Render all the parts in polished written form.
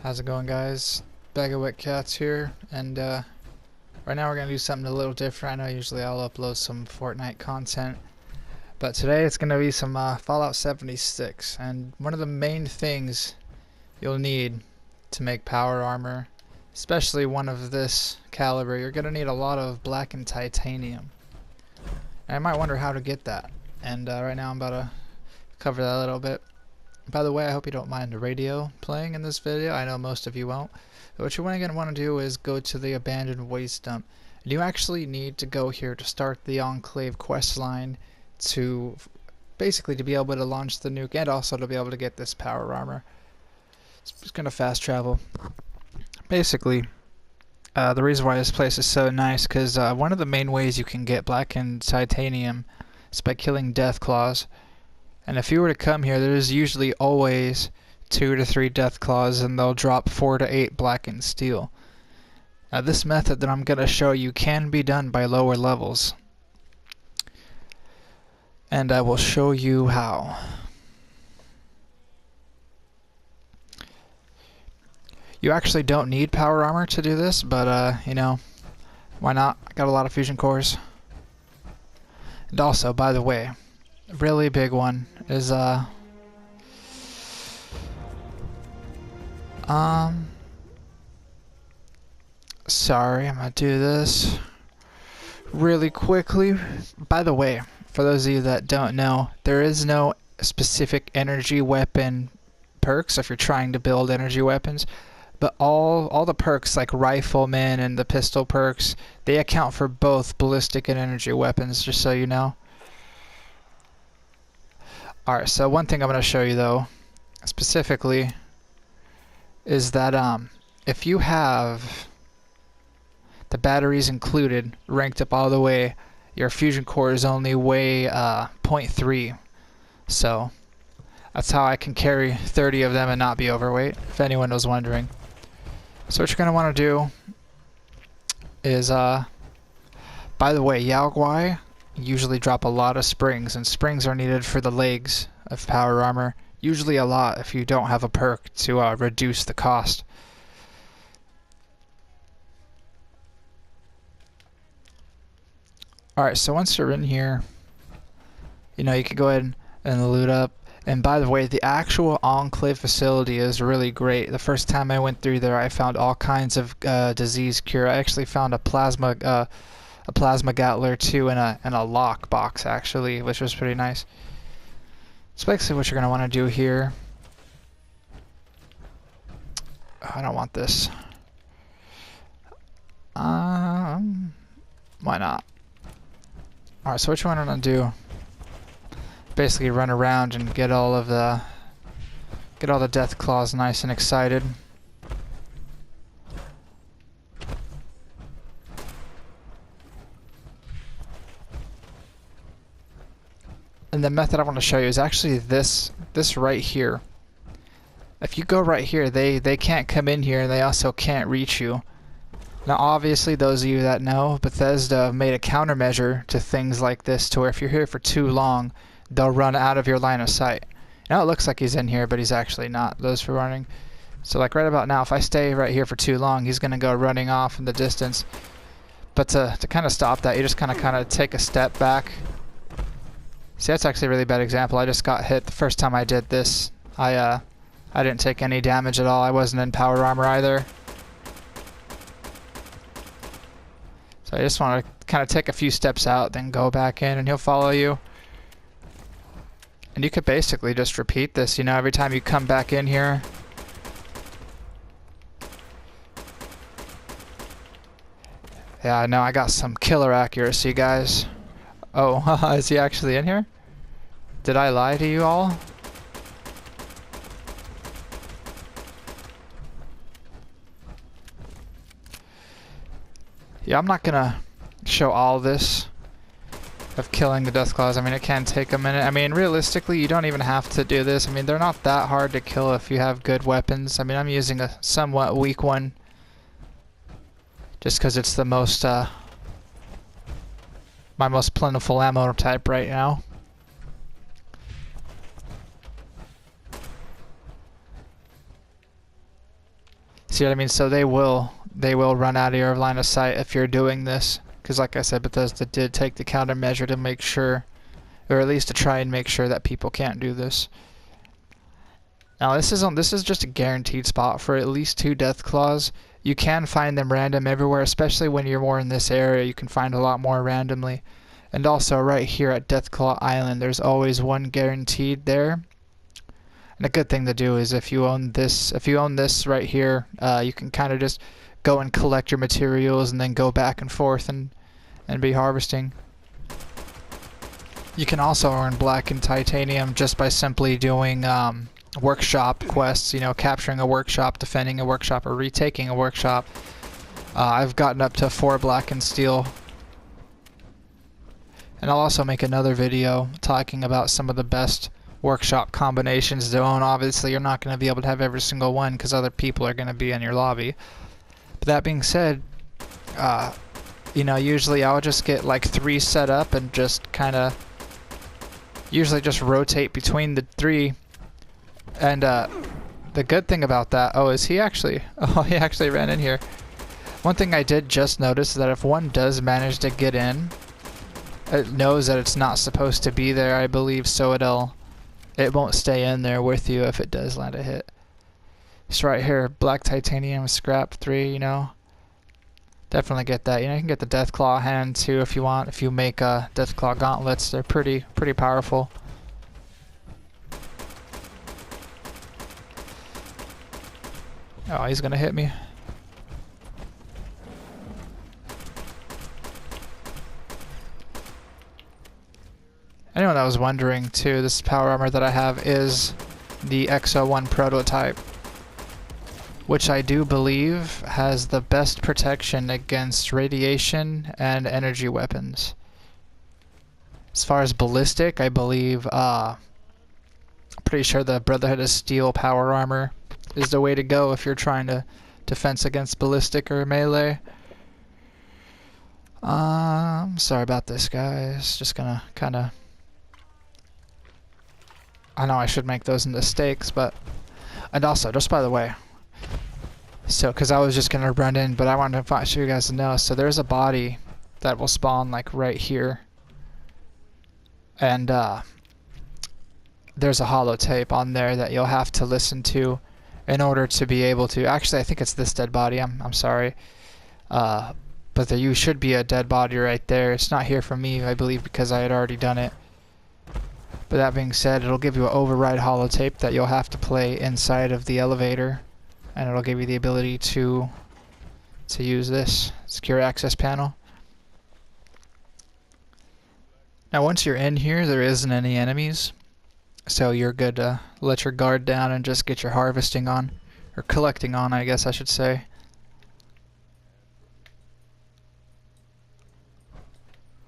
How's it going, guys? BagOfWetCats here, and right now we're gonna do something a little different. I know usually I'll upload some Fortnite content, but today it's gonna be some Fallout 76. And one of the main things you'll need to make power armor, especially one of this caliber, you're gonna need a lot of Blackened titanium. And I might wonder how to get that. And right now I'm about to cover that a little bit. By the way, I hope you don't mind the radio playing in this video. I know most of you won't. But what you're going to want to do is go to the abandoned waste dump. And you actually need to go here to start the Enclave quest line to basically to be able to launch the nuke and also to be able to get this power armor. It's just going to fast travel. Basically, the reason why this place is so nice because one of the main ways you can get Blackened titanium is by killing death claws. And if you were to come here, there's usually always 2 to 3 death claws, and they'll drop 4 to 8 blackened steel. Now this method that I'm going to show you can be done by lower levels. And I will show you how. You actually don't need power armor to do this, but you know, why not? I got a lot of fusion cores. And also, by the way, really big one is sorry, I'm gonna do this really quickly. By the way, for those of you that don't know, there is no specific energy weapon perks if you're trying to build energy weapons, but all the perks like rifleman and the pistol perks, they account for both ballistic and energy weapons, just so you know. Alright, so one thing I'm going to show you though, specifically, is that if you have the batteries included, ranked up all the way, your fusion cores only weigh 0.3. So, that's how I can carry 30 of them and not be overweight, if anyone was wondering. So what you're going to want to do is, by the way, Yaogwai usually drop a lot of springs, and springs are needed for the legs of power armor. Usually a lot if you don't have a perk to reduce the cost. Alright, so once you're in here, you know, you can go ahead and loot up. And by the way, the actual Enclave facility is really great. The first time I went through there, I found all kinds of disease cure. I actually found a plasma gatler too, and a lock box actually, which was pretty nice. So basically what you're going to want to do here, I don't want this. Why not? Alright, so what you want to do, basically run around and get all the death claws nice and excited. And the method I want to show you is actually this right here. If you go right here, they can't come in here, and they also can't reach you. Now obviously, those of you that know, Bethesda made a countermeasure to things like this, to where if you're here for too long, they'll run out of your line of sight. Now it looks like he's in here, but he's actually not. Those for running. So like right about now, if I stay right here for too long, he's going to go running off in the distance. But to kind of stop that, you just kind of take a step back. See, that's actually a really bad example. I just got hit the first time I did this. I didn't take any damage at all. I wasn't in power armor either. So I just want to kind of take a few steps out, then go back in, and he'll follow you. And you could basically just repeat this, you know, every time you come back in here. Yeah, I know, I got some killer accuracy, guys. Oh, is he actually in here? Did I lie to you all? Yeah, I'm not gonna show all this of killing the death claws. I mean, it can take a minute. I mean, realistically, you don't even have to do this. I mean, they're not that hard to kill if you have good weapons. I mean, I'm using a somewhat weak one just because it's the most my most plentiful ammo type right now. See what I mean? So they will run out of your line of sight if you're doing this, because like I said, Bethesda did take the countermeasure to make sure, or at least to try and make sure that people can't do this. Now this is just a guaranteed spot for at least 2 death claws. You can find them random everywhere, especially when you're more in this area. You can find a lot more randomly. And also right here at Deathclaw Island, there's always one guaranteed there. And a good thing to do is if you own this right here, you can kind of just go and collect your materials and then go back and forth and be harvesting. You can also earn Blackend titanium just by simply doing workshop quests, you know, capturing a workshop, defending a workshop, or retaking a workshop. I've gotten up to 4 Blackend steel. And I'll also make another video talking about some of the best workshop combinations to own. Obviously, you're not going to be able to have every single one because other people are going to be in your lobby. But that being said, you know, usually I'll just get like 3 set up and just kind of usually just rotate between the 3. And the good thing about that, he actually ran in here. One thing I did just notice is that if one does manage to get in, it knows that it's not supposed to be there, I believe, so it won't stay in there with you if it does land a hit. It's right here, black titanium scrap 3, you know. Definitely get that. You know, you can get the Deathclaw hand too if you want. If you make Deathclaw gauntlets, they're pretty powerful. Oh, he's gonna hit me. Anyone that was wondering too, this power armor that I have is the XO1 prototype, which I do believe has the best protection against radiation and energy weapons. As far as ballistic, I believe, pretty sure the Brotherhood of Steel power armor is the way to go if you're trying to defense against ballistic or melee. Sorry about this, guys. Just gonna kind of... I know I should make those into steaks, but... And also, just by the way, so, because I was just gonna run in, but I wanted to show you guys to know, so there's a body that will spawn, like, right here. And, there's a holotape on there that you'll have to listen to in order to be able to... Actually, I think it's this dead body. I'm sorry. But you should be a dead body right there. It's not here from me, I believe, because I had already done it. But that being said, it'll give you an override holotape that you'll have to play inside of the elevator. And it'll give you the ability to use this secure access panel. Now, once you're in here, there isn't any enemies. So you're good to let your guard down and just get your harvesting on. Or collecting on, I guess I should say.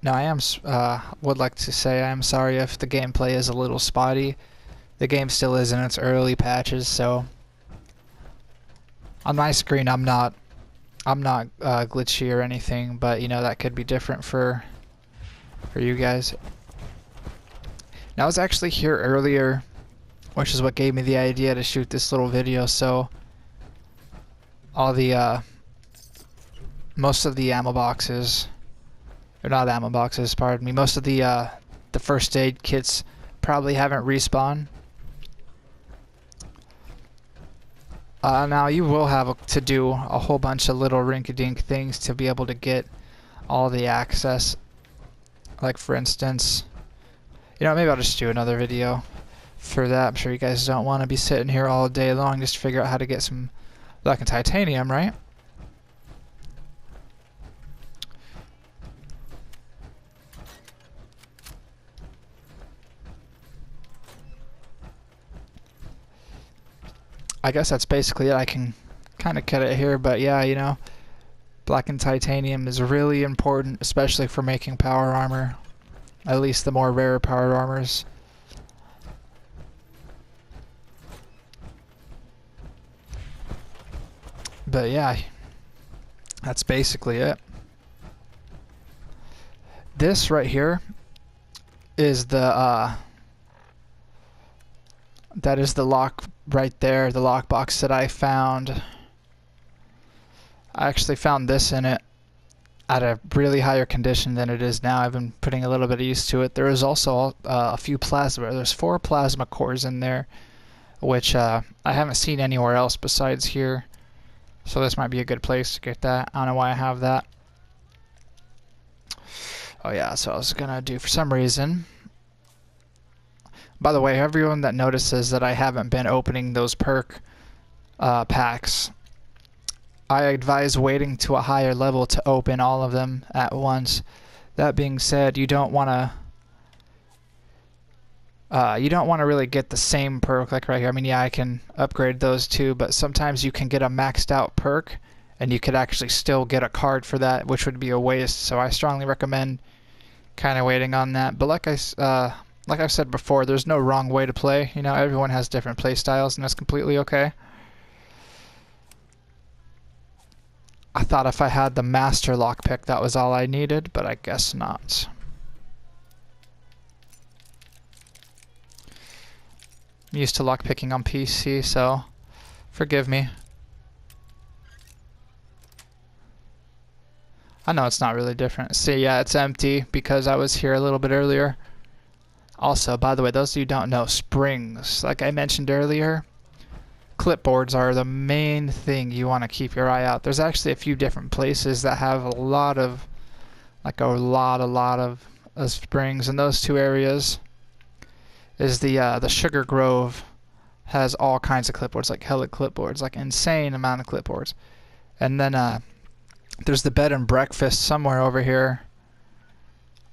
Now I would like to say I am sorry if the gameplay is a little spotty. The game still is in its early patches, so on my screen I'm not glitchy or anything, but you know that could be different for you guys. Now I was actually here earlier, which is what gave me the idea to shoot this little video. So all the most of the ammo boxes, or not ammo boxes, pardon me, most of the first aid kits probably haven't respawned. Now you will have to do a whole bunch of little rinky-dink things to be able to get all the access. Like for instance, you know, maybe I'll just do another video for that. I'm sure you guys don't want to be sitting here all day long just to figure out how to get some Blackend titanium, right? I guess that's basically it. I can kind of cut it here, but yeah, you know, Blackend titanium is really important, especially for making power armor. At least the more rare power armors. But yeah, that's basically it. This right here is the that is the lock right there, the lockbox that I found. I don't know if you can see it. I actually found this in it at a really higher condition than it is now. I've been putting a little bit of use to it. There is also a few plasma. There's 4 plasma cores in there, which I haven't seen anywhere else besides here. So this might be a good place to get that. I don't know why I have that. Oh yeah, so I was gonna do, for some reason. By the way, everyone that notices that I haven't been opening those perk packs, I advise waiting to a higher level to open all of them at once. That being said, you don't want to really get the same perk like right here. I mean, yeah, I can upgrade those too, but sometimes you can get a maxed out perk and you could actually still get a card for that, which would be a waste. So I strongly recommend kind of waiting on that. But like I've said before, there's no wrong way to play. You know, everyone has different play styles, and that's completely okay. I thought if I had the master lockpick, that was all I needed, but I guess not. I'm used to lockpicking on PC, so forgive me. I know it's not really different. See, yeah, it's empty because I was here a little bit earlier. Also, by the way, those of you who don't know, springs, like I mentioned earlier, clipboards are the main thing you want to keep your eye out. There's actually a few different places that have a lot of springs, and those 2 areas is the Sugar Grove has all kinds of clipboards, like hella clipboards, like insane amount of clipboards. And then there's the bed and breakfast somewhere over here.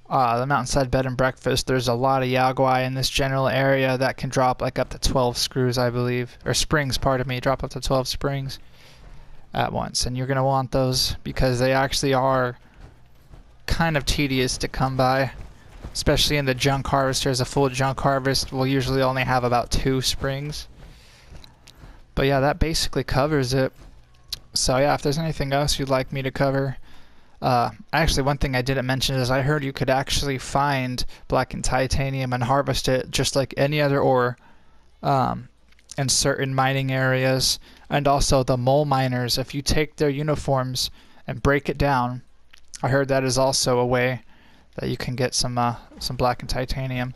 The Mountainside Bed and Breakfast. There's a lot of Yaguai in this general area that can drop like up to 12 screws, I believe. Or springs, pardon me. Drop up to 12 springs at once. And you're going to want those because they actually are kind of tedious to come by. Especially in the junk harvesters. A full junk harvest will usually only have about 2 springs. But yeah, that basically covers it. So yeah, if there's anything else you'd like me to cover. Actually, one thing I didn't mention is I heard you could actually find Blackened titanium and harvest it just like any other ore in certain mining areas. And also the mole miners, if you take their uniforms and break it down, I heard that is also a way that you can get some Blackened titanium.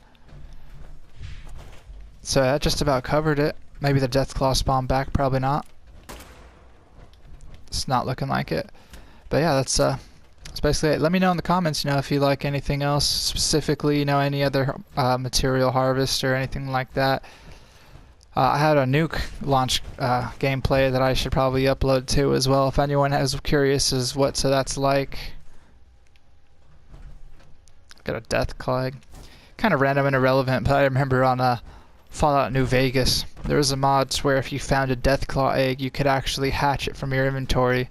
So that just about covered it. Maybe the Deathclaw spawn back, probably not. It's not looking like it. But yeah, that's basically it. Let me know in the comments, you know, if you like anything else specifically, you know, any other material harvest or anything like that. I had a nuke launch gameplay that I should probably upload too as well. If anyone is curious as what that's like. Got a Deathclaw. Kind of random and irrelevant, but I remember on Fallout New Vegas, there was a mod where if you found a Deathclaw egg, you could actually hatch it from your inventory.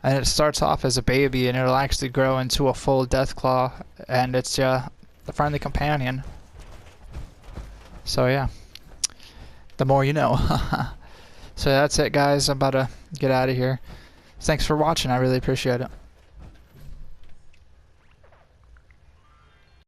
And it starts off as a baby, and it'll actually grow into a full Deathclaw, and it's the friendly companion. So yeah, the more you know. So that's it, guys. I'm about to get out of here. Thanks for watching. I really appreciate it.